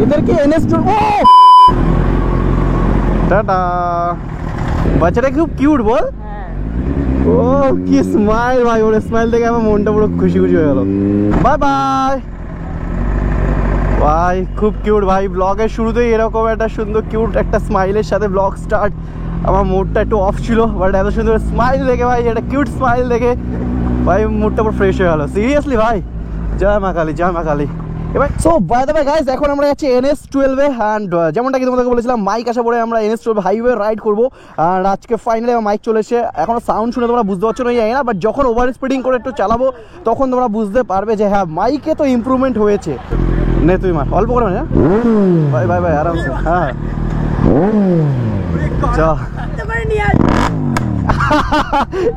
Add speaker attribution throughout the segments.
Speaker 1: इधर की NS टाटा বাচ্চাটা খুব কিউট বল ও কি স্মাইল ভাই ওর স্মাইল দেখে আমার মনটা পুরো খুশি খুশি হয়ে গেল বাই বাই ভাই খুব কিউট ভাই ব্লগের শুরুতেই এরকম একটা সুন্দর কিউট একটা স্মাইলের সাথে ব্লগ স্টার্ট আমার মুডটা একটু অফ ছিল বাট এত সুন্দর স্মাইল দেখে ভাই একটা কিউট স্মাইল দেখে ভাই মুডটা পুরো ফ্রেশ হয়ে গেল সিরিয়াসলি ভাই জয় মা কালী জয় মা কালী এবার so by the way guys এখন আমরা যাচ্ছি NS12 এ এন্ড যেমনটা কি তোমাদেরকে বলেছিলাম মাইক আসা পরে আমরা NS12 হাইওয়ে রাইড করবো আর আজকে ফাইনালি আমার মাইক চলে এসে এখনো সাউন্ড শুনে তোমরা বুঝতে পারছো না জানি না বাট যখন ওভার স্পিডিং করে একটু চালাবো তখন তোমরা বুঝতে পারবে যে হ্যাঁ মাইকে তো ইমপ্রুভমেন্ট হয়েছে নে তুই মার অল্প করে না ভাই ভাই ভাই আরামসে হ্যাঁ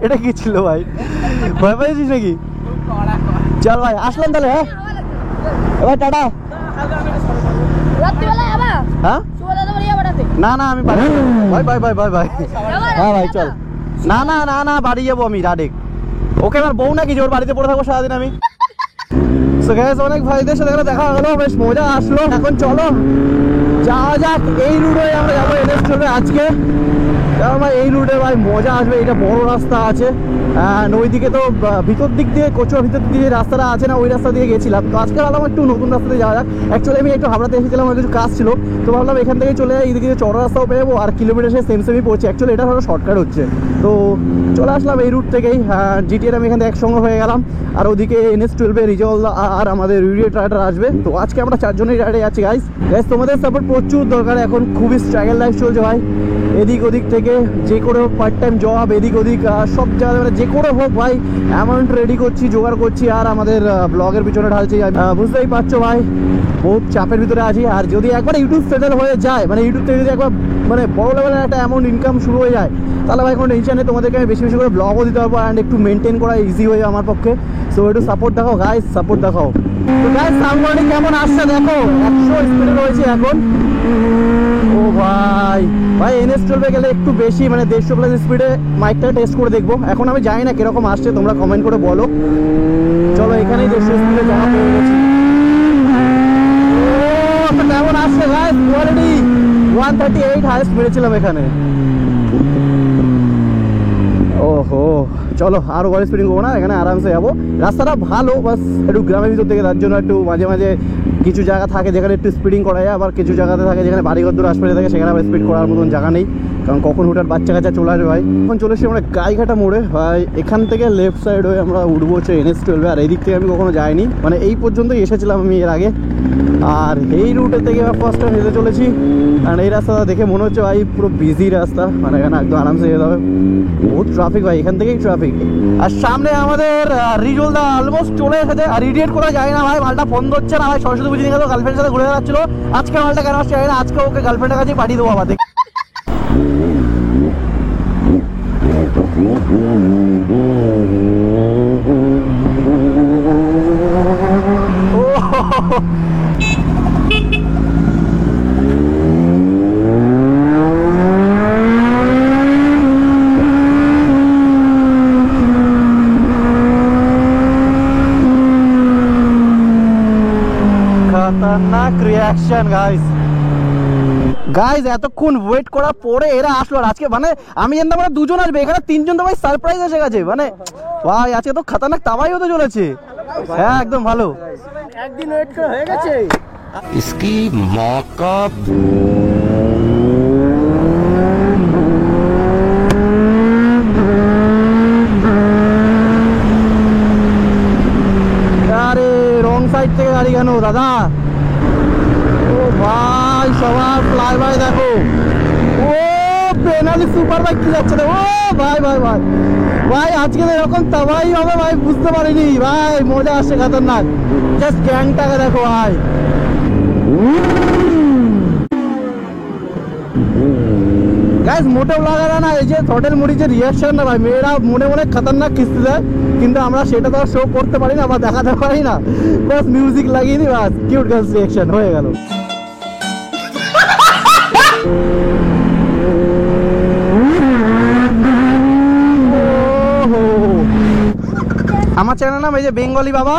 Speaker 1: এটা কি ছিল ভাই ভয় পাইছিস নাকি চল ভাই আসলাম তাহলে হ্যাঁ এবার টাটা হ্যাঁ না না আমি বাড়ি ভাই ভাই ভাই ভাই ভাই হ্যাঁ ভাই চল না না না না বাড়ি যাবো আমি ডাইরেক্ট ওকে আমার বউ নাকি যে ওর বাড়িতে পড়ে থাকবো সারাদিন আমি সো গাইস অনেক ভাইদের সাথে দেখা হলো বেশ মজা আসলো এখন চলো যাওয়া যাক এই রুটে আমরা যাবো NS12 আজকে কারণ ভাই এই রুটে ভাই মজা আসবে এটা বড় রাস্তা আছে ওইদিকে তো ভিতর দিক দিয়ে কচুয়া ভিতর দিকে যে রাস্তাটা আছে না ওই রাস্তা দিয়ে গেছিলাম তো আজকে ভাবলাম একটু নতুন রাস্তাতে যাওয়া যাক অ্যাকচুয়ালি আমি একটু হাবড়াতে এসেছিলাম আমার কিছু কাজ ছিল তো ভাবলাম এখান থেকে চলে যাই এদিকে চড়া রাস্তাও পেয়ে যাবো আর কিলোমিটার সে সেমই পড়ছে অ্যাকচুয়ালি এটা হলো শর্টকাট হচ্ছে তো চলে আসলাম এই রুট থেকেই GTR আমি এখান থেকে একসঙ্গে হয়ে গেলাম আর ওদিকে NS12 এ রিজল আর আমাদের ভিডিও ট্রাইডার আসবে তো আজকে আমরা চারজনেই রাইডে যাচ্ছি গাইস তোমাদের সাপোর্ট প্রচুর দরকার এখন খুবই স্ট্রাগল লাইফ চলছে ভাই এদিক ওদিক থেকে যে করে হোক পার্ট টাইম জব এদিক ওদিক সব জায়গায় মানে যে করে হোক ভাই অ্যামাউন্ট রেডি করছি জোগাড় করছি আর আমাদের ব্লগের পিছনে ঢালছি বুঝতেই পারছো ভাই বহুত চাপের ভিতরে আছি আর যদি একবার ইউটিউব সেটেল হয়ে যায় মানে ইউটিউব থেকে যদি একবার মানে বড় লেভেলের একটা অ্যামাউন্ট ইনকাম শুরু হয়ে যায় তাহলে ভাই কোনো টেনশন নেই তোমাদেরকে আমি বেশি বেশি করে ব্লগও দিতে পারবো অ্যান্ড একটু মেনটেন করা ইজি হয়ে যায় আমার পক্ষে সো একটু সাপোর্ট দেখাও গাইস সাপোর্ট দেখাও তো গাইস সাউন্ড কেমন আসছে দেখো 100 স্পিডে রয়েছে এখন ও ভাই ভাই NS12 এ গেলে একটু বেশি মানে 150 স্পিডে মাইকটা টেস্ট করে দেখবো এখন আমি জানি না কিরকম আসছে তোমরা কমেন্ট করে বলো চলো এখানেই 150 স্পিডে যাওয়া পেয়ে গেছি ও কেমন আসছে গাইস কোয়ালিটি 138 হাইস্ট মেরেছিলাম এখানে ওহো চলো আরো গাড়ি স্পিডিং করবো না এখানে আরামসে যাবো রাস্তাটা ভালো বাস একটু গ্রামের ভিতর থেকে তার জন্য একটু মাঝে মাঝে কিছু জায়গা থাকে যেখানে একটু স্পিডিং করা যায় আবার কিছু জায়গাতে থাকে যেখানে বাড়িঘর দূর আশপাশে থাকে সেখানে আবার স্পিড করার মতন জায়গা নেই কারণ কখন হুটার বাচ্চা কাচ্চা চলে আসবে ভাই এখন চলে এসেছি আমরা গাইঘাটা মোড়ে ভাই এখান থেকে লেফট সাইড হয়ে আমরা উঠবো হচ্ছে NS12 আর এই দিক থেকে আমি কখনো যাইনি মানে এই পর্যন্তই এসেছিলাম আমি এর আগে আর এই রুটে থেকে ফার্স্ট টাইম হেঁটে চলেছি আর এই রাস্তাটা দেখে মনে হচ্ছে ভাই পুরো বিজি রাস্তা মানে এখানে একদম আরামসে যেতে হবে বহুত ট্রাফিক ভাই এখান থেকেই ট্রাফিক আর সামনে আমাদের রিজলদা অলমোস্ট চলে এসেছে আর রিডিয়েট করা যায় না ভাই মালটা বন্ধ হচ্ছে না ভাই সরস্বতী পুজো নিয়ে গার্লফ্রেন্ডের সাথে ঘুরে বেড়াচ্ছিল আজকে মালটা কেন আসছে না আজকে ওকে গার্লফ্রেন্ডের কাছেই পাঠিয়ে দেবো আবার খতরনাক রিঅ্যাকশন গাইস এতক্ষণ ওয়েট করার পরে এরা আসলো আর আজকে মানে আমি জানতাম মানে দুজন আসবে এখানে তিনজন তো ভাই সারপ্রাইজ এসে গেছে মানে ভাই আজকে তো খতরনাক তাবাই হতে চলেছে হ্যাঁ একদম ভালো একদিন ওয়েট করা হয়ে গেছে इसकी मौका আরে রং সাইড থেকে গাড়ি কেন দাদা ও ভাই সবার ফ্লাই ভাই দেখো ও বেনালি সুপার বাইক কি যাচ্ছে ও ভাই ভাই ভাই ভাই আজকে এরকম তাবাই হবে ভাই বুঝতে পারিনি ভাই মজা আসছে খতরনাক জাস্ট গ্যাংটাকে দেখো ভাই আরে রং সাইড থেকে গাড়ি কেন দাদা ও বেনালি সুপার বাইক কি যাচ্ছে ও ভাই ভাই ভাই ভাই আজকে এরকম তাবাই হবে ভাই বুঝতে পারিনি ভাই মজা আসছে খতরনাক জাস্ট গ্যাংটাকে দেখো ভাই। গাইস মোটেও লাগা না এই যে থ্রটেল মুড়ি যে রিয়াকশন না ভাই, মেয়েরা মনে মনে খতরনাক কিস্তি দেয়, কিন্তু আমরা সেটা তো শো করতে পারি না বা দেখাতে পারি না, বাস মিউজিক লাগিয়ে দিই, বাস কিউট গার্লস রিয়াকশন হয়ে গেল। আমার চ্যানেল নাম এই যে বেঙ্গলি বাবা।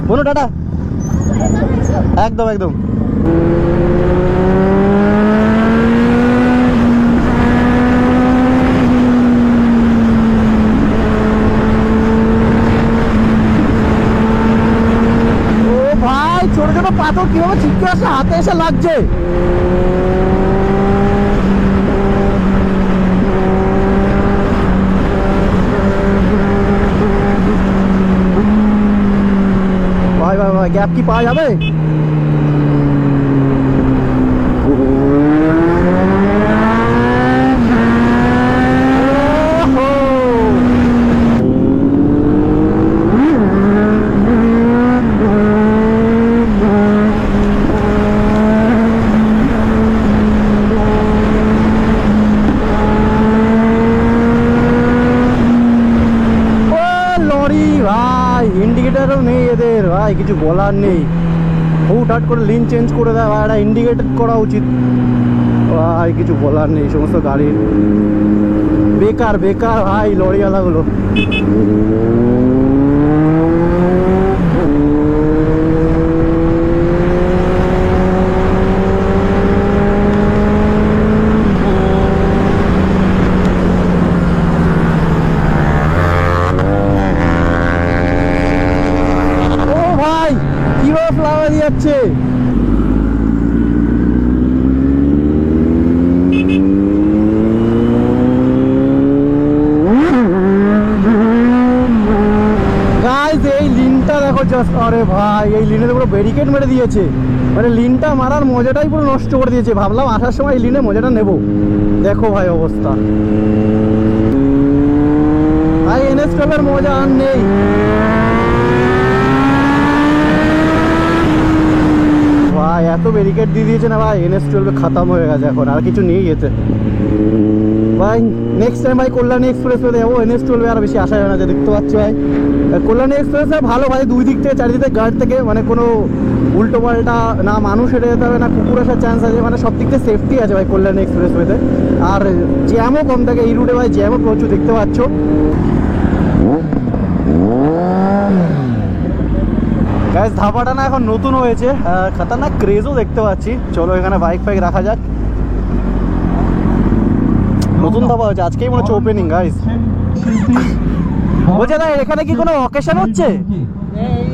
Speaker 1: বলো টাটা। একদম একদম। ছোট ছোট পাথর কিভাবে ছিটকে আসে হাতে এসে লাগছে। ভাই ভাই ভাই গ্যাপ কি পাওয়া যাবে? ইন্ডিকেটারও নেই এদের ভাই, কিছু বলার নেই, হুটহাট করে লিন চেঞ্জ করে দেয় ভাই, এটা ইন্ডিকেটেড করা উচিত ভাই, কিছু বলার নেই, সমস্ত গাড়ির বেকার বেকার ভাই লরিওয়ালাগুলো। ফ্লাওয়ার যাচ্ছে গাইস, এই লিনটা দেখো জাস্ট, আরে ভাই এই লিনে পুরো ব্যারিকেড মেরে দিয়েছে, মানে লিনটা মারার মজাটাই পুরো নষ্ট করে দিয়েছে। ভাবলাম আসার সময় এই লিনে মজাটা নেব, দেখো ভাই অবস্থা ভাই, NS12 এর মজা আর নেই ভাই, এত ব্যারিকেড দিয়ে দিয়েছে না ভাই, NS12 খতম হয়ে গেছে, এখন আর কিছু নেই এতে ভাই। নেক্সট টাইম ভাই কল্যাণী এক্সপ্রেসওয়ে যাবো, NS12 আর বেশি আসা যায় না, যে দেখতে পাচ্ছি ভাই কল্যাণী এক্সপ্রেস ভালো ভাই, দুই দিক থেকে চারিদিকে গার্ড থেকে, মানে কোনো উল্টো পাল্টা না মানুষ হেঁটে যেতে হবে না কুকুর আসার চান্স আছে, মানে সব দিক থেকে সেফটি আছে ভাই কল্যাণী এক্সপ্রেসওয়েতে। আর জ্যামও কম থাকে এই রুটে ভাই, জ্যামও প্রচুর দেখতে পাচ্ছ। গাইস ধাবাটা না এখন নতুন হয়েছে, খতরনাক ক্রেজও দেখতে পাচ্ছি। চলো এখানে বাইক ফাইক রাখা যাক, নতুন ধাবা হয়েছে আজকেই মনে হচ্ছে ওপেনিং গাইস। বলছে না এখানে কি কোনো অকেশন হচ্ছে?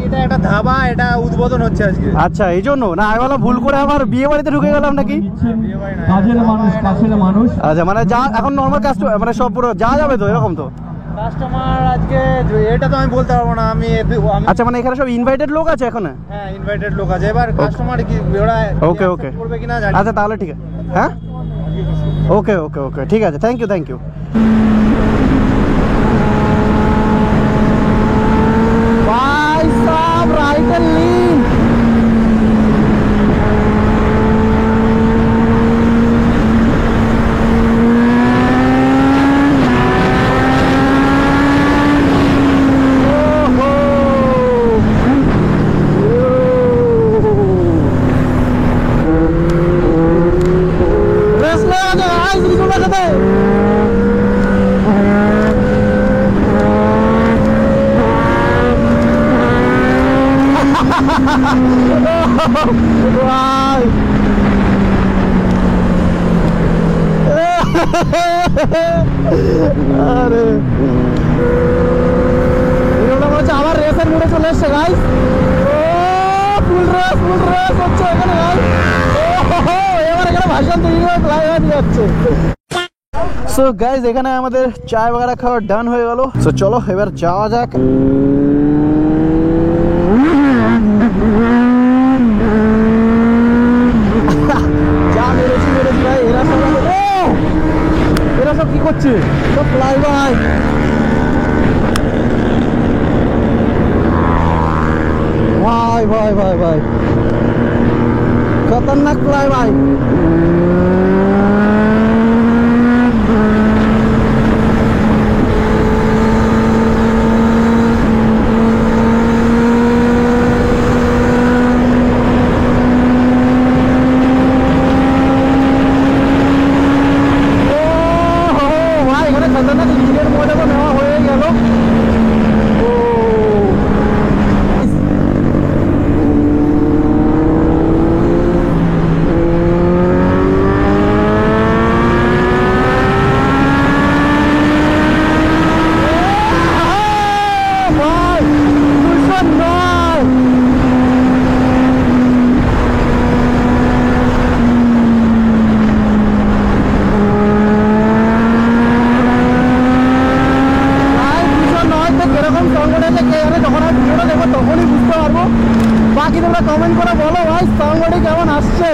Speaker 2: এটা একটা ধাবা, এটা উদ্বোধন হচ্ছে আজকে।
Speaker 1: আচ্ছা এই জন্য না, আমি বললাম ভুল করে আবার বিয়ে বাড়িতে ঢুকে গেলাম নাকি।
Speaker 2: কাজের মানুষ।
Speaker 1: আচ্ছা মানে যা এখন নর্মাল কাস্টমার, মানে সব পুরো যা যাবে তো এরকম তো
Speaker 2: কাস্টমার আজকে, এটা তো আমি বলতে পারবো না আমি।
Speaker 1: আচ্ছা মানে এখানে সব ইনভাইটেড লোক আছে এখন?
Speaker 2: হ্যাঁ ইনভাইটেড লোক আছে, এবার কাস্টমার কি ওরা
Speaker 1: ওকে ওকে
Speaker 2: করবে কিনা জানি।
Speaker 1: আচ্ছা তাহলে ঠিক আছে, হ্যাঁ ওকে ওকে ওকে ঠিক আছে, থ্যাংক ইউ থ্যাংক ইউ। ভাই সাব রাইট এন্ড লিন, আরে এগুলো হচ্ছে আবার রেসের মোড়ে চলে এসছে গাইস। ফুল রেস হচ্ছে এখানে গাইস। এবার এখানে ভাষণ তৈরি করে ফ্লাইওভার দিয়ে যাচ্ছে। সো গাইস এখানে আমাদের চায় বাগারা খাওয়া ডান হয়ে গেল। সো চলো এবার যাওয়া যাক। যা মেরেছি ভাই, এরা সব কি করছে? সব ফ্লাইওভার ভাই ভাই ভাই ভাই খতরনাক প্লাই ভাই। বাকি তোমরা কমেন্ট করে বলো ভাই সাউন্ড কেমন আসছে।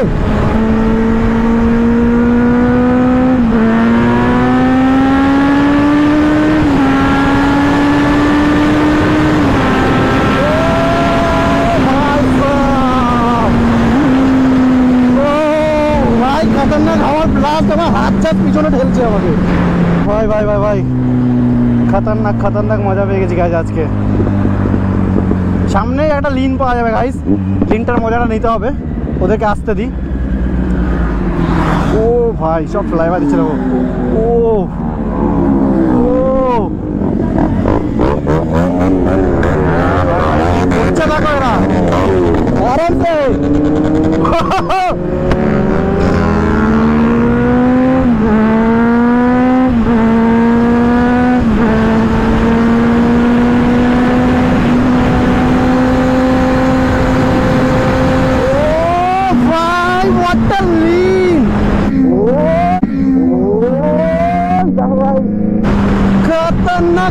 Speaker 1: ভাই খতরনাক আমার ব্লাস্ট, আমার হাত চাপ পিছনে ঠেলছে আমাকে। ভাই ভাই ভাই ভাই খতরনাক খতরনাক মজা পেয়ে গেছি গাইজ আজকে। সামনে একটা লিন পাওয়া যাবে গাইস, লিনটার মজাটা নিতে হবে, ওদেরকে আসতে দিই। ও ভাই সব ফ্লাইওভার দিচ্ছে দেখো। ও হচ্ছে দেখো এরা আরামসে।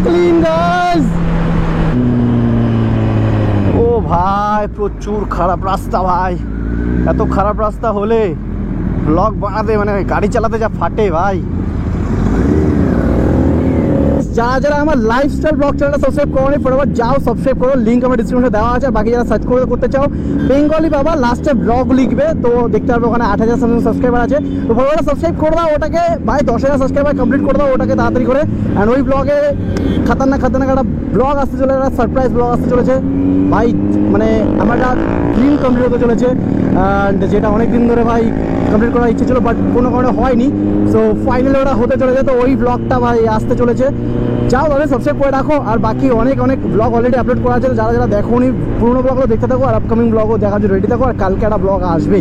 Speaker 1: Clean guys. ও ভাই প্রচুর খারাপ রাস্তা ভাই, এত খারাপ রাস্তা হলে ব্লগ বানাতে মানে গাড়ি চালাতে যা ফাটে ভাই। যারা যারা আমার লাইফস্টাইল ব্লগ চ্যানেলটা সাবস্ক্রাইব করোনি ফটাফট যাও সাবস্ক্রাইব করো, লিঙ্ক আমার ডিসক্রিপশনে দেওয়া আছে। আর বাকি যারা সার্চ করতে চাও বেঙ্গলি বাবা লাস্টে ব্লগ লিখবে তো দেখতে পারবে, ওখানে 8,000 সামথিং সাবস্ক্রাইবার আছে। তো ফটাফট সাবস্ক্রাইব করে দাও ওটাকে ভাই, 10,000 সাবস্ক্রাইবার কমপ্লিট করে দাও ওটাকে তাড়াতাড়ি করে। অ্যান্ড ওই ব্লগে খতরনাক খতরনাক একটা ব্লগ আসতে চলে, একটা সারপ্রাইজ ব্লগ আসতে চলেছে ভাই। মানে আমার একটা ড্রিম কমপ্লিট হতে চলেছে, অ্যান্ড যেটা অনেক দিন ধরে ভাই কমপ্লিট করার ইচ্ছে ছিল বাট কোনো কারণে হয়নি। সো ফাইনালি ওটা হতে চলেছে, তো ওই ব্লগটা ভাই আসতে চলেছে। যাও তাহলে সাবস্ক্রাইব করে রাখো। আর বাকি অনেক অনেক ব্লগ অলরেডি আপলোড করা আছে, যারা যারা দেখোনি পুরোনো ব্লগগুলো দেখতে থাকো, আর আপকামিং ব্লগও দেখার জন্য রেডি থাকো। আর কালকে একটা ব্লগ আসবে।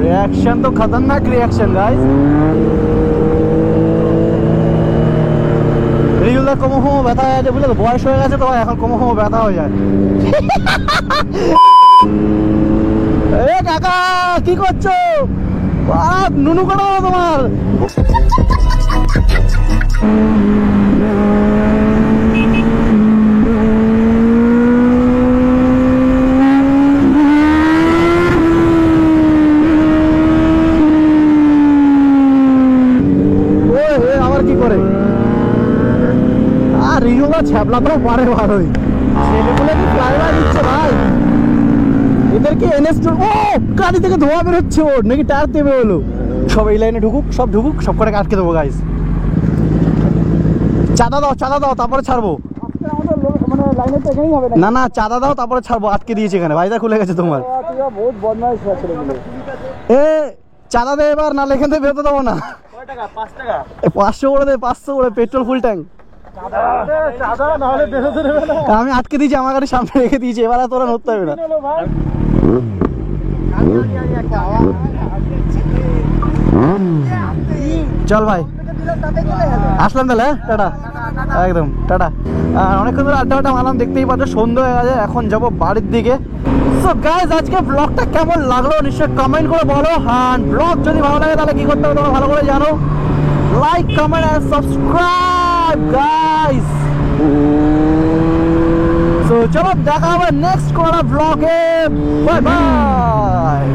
Speaker 1: রিয়াকশন তো খতরনাক রিয়াকশন গাইস। রিগুলা কোমো ব্যথা হয়ে যায় বুঝলে তো, বয়স হয়ে গেছে তো এখন কোমো ব্যথা হয়ে যায়। এ কাকা কি করছো? নুনু করো তোমার। আবার কি করে আর রিনুলা ছ্যাবলা তো পারে ভালোই, ছেলেগুলো কি ফ্লাইওভার দিচ্ছে ভাই। এদেরকে এনএস ও গাড়ি থেকে ধোয়া বেরোচ্ছে, ওর নাকি টায়ার দেবে হলো। সব এই লাইনে ঢুকুক, সব ঢুকুক, সব করে আটকে দেবো গাইস। চাঁদা দাও তারপরে ছাড়বো। না না চাঁদা দাও তারপরে ছাড়বো, আটকে দিয়েছি এখানে, ভাইজা খুলে গেছে তোমার। এ চাঁদা দে এবার, নাহলে এখান থেকে বেরোতে দেবো না। 500 করে দে, 500 করে পেট্রোল ফুল ট্যাঙ্ক। আমি আটকে দিয়েছি, আমার গাড়ির সামনে রেখে দিয়েছি, এবার আর তোরা নড়তে হবে না। চল ভাই আসলাম তাহলে, টাটা একদম টাটা। অনেকক্ষণ ধরে আড্ডা মারলাম, দেখতেই পাচ্ছ সন্ধ্যা হয়ে গেছে, এখন যাবো বাড়ির দিকে। সো গাইজ আজকে ব্লগটা কেমন লাগলো নিশ্চয়ই কমেন্ট করে বলো। আর ব্লগ যদি ভালো লাগে তাহলে কি করতে হবে তোমরা ভালো করে জানো, like comment and subscribe guys. So চলো দেখা হবে নেক্সট কোনো ব্লগে, বাই বাই।